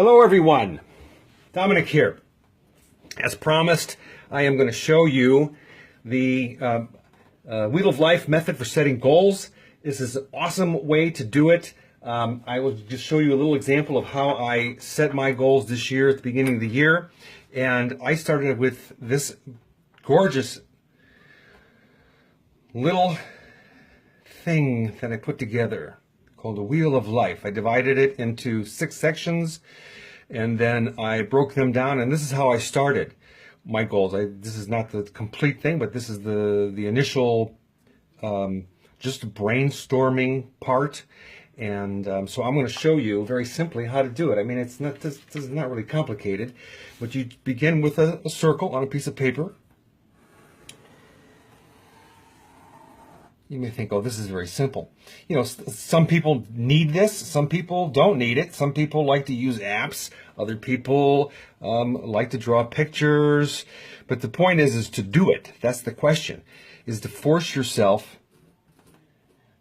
Hello everyone, Dominic here. As promised, I am going to show you the Wheel of Life method for setting goals. This is an awesome way to do it. I will just show you a little example of how I set my goals this year at the beginning of the year. And I started with this gorgeous little thing that I put together called the Wheel of Life. I divided it into 6 sections and then I broke them down, and this is how I started my goals. This is not the complete thing, but this is the initial just brainstorming part. And so I'm going to show you very simply how to do it. I mean, this is not really complicated, but you begin with a circle on a piece of paper. You may think, oh, this is very simple. You know, some people need this, some people don't need it. Some people like to use apps. Other people like to draw pictures. But the point is to do it. That's the question, is to force yourself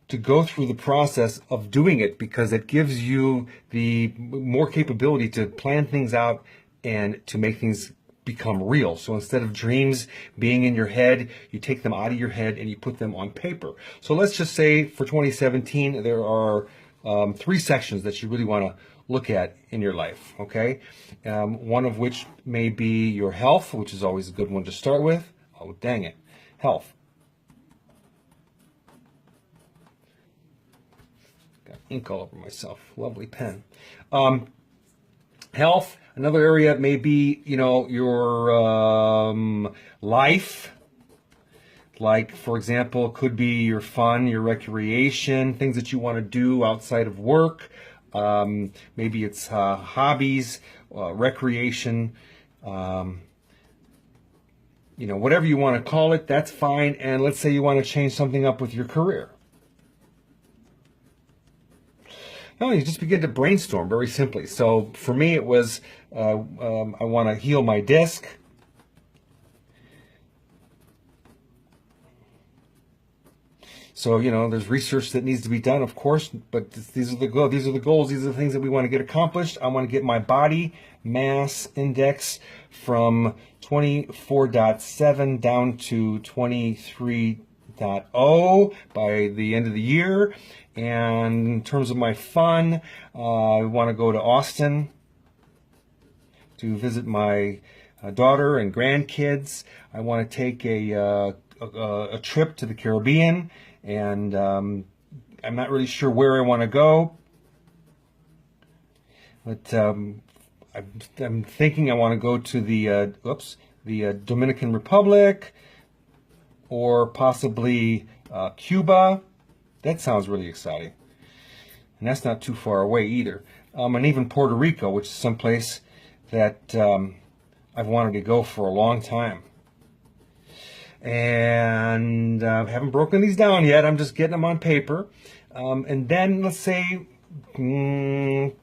to go through the process of doing it, because it gives you the more capability to plan things out and to make things become real. So instead of dreams being in your head, you take them out of your head and you put them on paper. So let's just say for 2017, there are 3 sections that you really want to look at in your life, okay? One of which may be your health, which is always a good one to start with. Oh, dang it. Health. Got ink all over myself. Lovely pen. Health. Another area may be, you know, your life. Like, for example, could be your fun, your recreation, things that you want to do outside of work. Maybe it's hobbies, recreation, you know, whatever you want to call it, that's fine. And let's say you want to change something up with your career. No, you just begin to brainstorm very simply. So for me, it was I want to heal my disc. So, you know, there's research that needs to be done, of course, but these are the goals. These are the things that we want to get accomplished. I want to get my body mass index from 24.7 down to 23.0 by the end of the year. And in terms of my fun, I want to go to Austin to visit my daughter and grandkids. I want to take a trip to the Caribbean, and I'm not really sure where I want to go, but I'm thinking I want to go to the Dominican Republic, or possibly Cuba. That sounds really exciting. And that's not too far away either. And even Puerto Rico, which is someplace that I've wanted to go for a long time. And I haven't broken these down yet. I'm just getting them on paper. And then let's say, I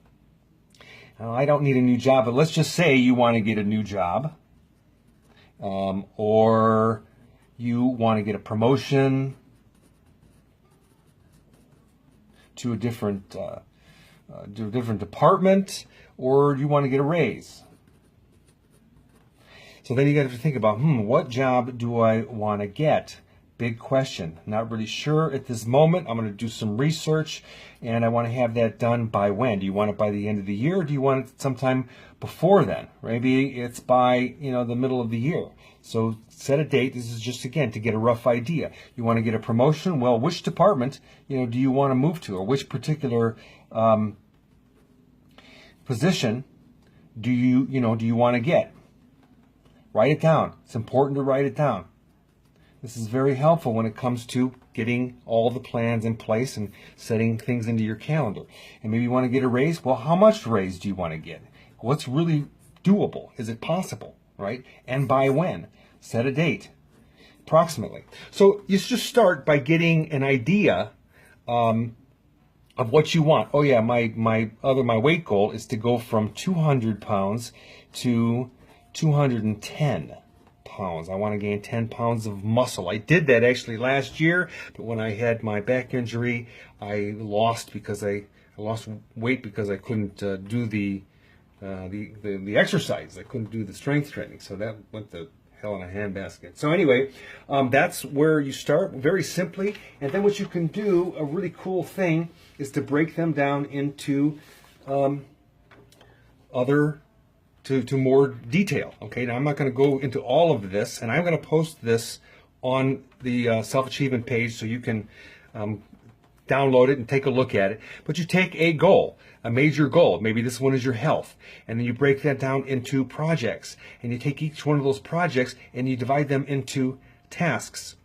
don't need a new job, but let's just say you want to get a new job. Or you want to get a promotion to a different department, or you want to get a raise. So then you got to think about, what job do I want to get? Big question. Not really sure at this moment. I'm going to do some research, and I want to have that done by when? Do you want it by the end of the year, or do you want it sometime before then? Maybe it's by, the middle of the year. So set a date. This is just, again, to get a rough idea. You want to get a promotion? Well, which department, do you want to move to, or which particular position do you want to get? Write it down. It's important to write it down. This is very helpful when it comes to getting all the plans in place and setting things into your calendar. And maybe you want to get a raise. Well, how much raise do you want to get? What's really doable? Is it possible, right? And by when? Set a date, approximately. So you just start by getting an idea of what you want. Oh yeah, my weight goal is to go from 200 pounds to 210 pounds. I want to gain 10 pounds of muscle. I did that actually last year, but when I had my back injury, I lost weight because I couldn't do the the exercise. I couldn't do the strength training, so that went to hell in a handbasket. So anyway, that's where you start, very simply. And then what you can do, a really cool thing, is to break them down into to more detail. Okay, now I'm not going to go into all of this, and I'm going to post this on the self-achievement page so you can download it and take a look at it. But you take a goal, a major goal. Maybe this one is your health. And then you break that down into projects. And you take each one of those projects and you divide them into tasks.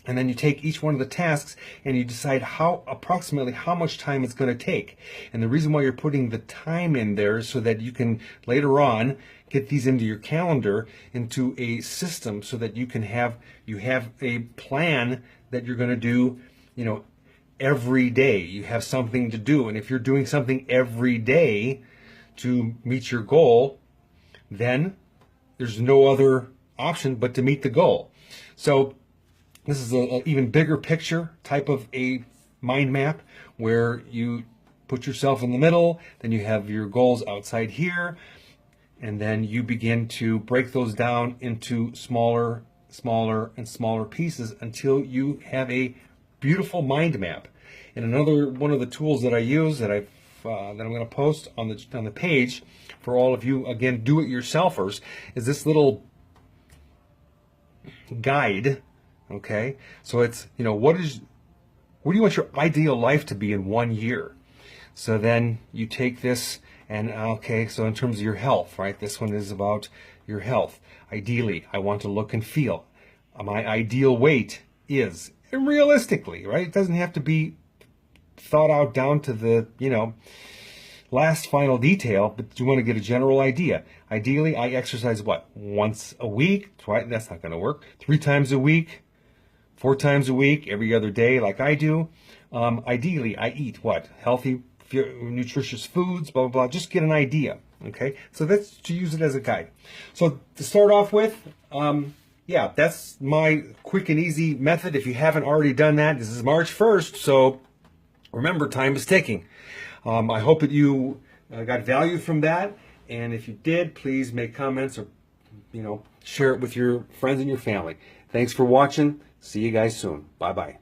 And then you take each one of the tasks and you decide approximately how much time it's going to take. And the reason why you're putting the time in there is so that you can later on get these into your calendar, into a system, so that you have a plan that you're going to do, every day. You have something to do. And if you're doing something every day to meet your goal, then there's no other option but to meet the goal. So this is an even bigger picture type of a mind map, where you put yourself in the middle, then you have your goals outside here, and then you begin to break those down into smaller and smaller pieces until you have a beautiful mind map. And another one of the tools that I use that I'm going to post on the page for all of you, again, do-it-yourselfers, is this guide. Okay, so it's what do you want your ideal life to be in 1 year? So then you take this and okay, so in terms of your health, right? This one is about your health. Ideally, I want to look and feel. My ideal weight is, and realistically, right? It doesn't have to be thought out down to the last final detail, but you want to get a general idea. Ideally, I exercise once a week. Twice, that's not going to work. 3 times a week, 4 times a week, every other day, like I do. Ideally, I eat healthy, nutritious foods, blah, blah, blah. Just get an idea, okay? So that's to use it as a guide. So to start off with, yeah, that's my quick and easy method. If you haven't already done that, this is March 1st, so remember, time is ticking. I hope that you got value from that, and if you did, please make comments or share it with your friends and your family. Thanks for watching. See you guys soon. Bye-bye.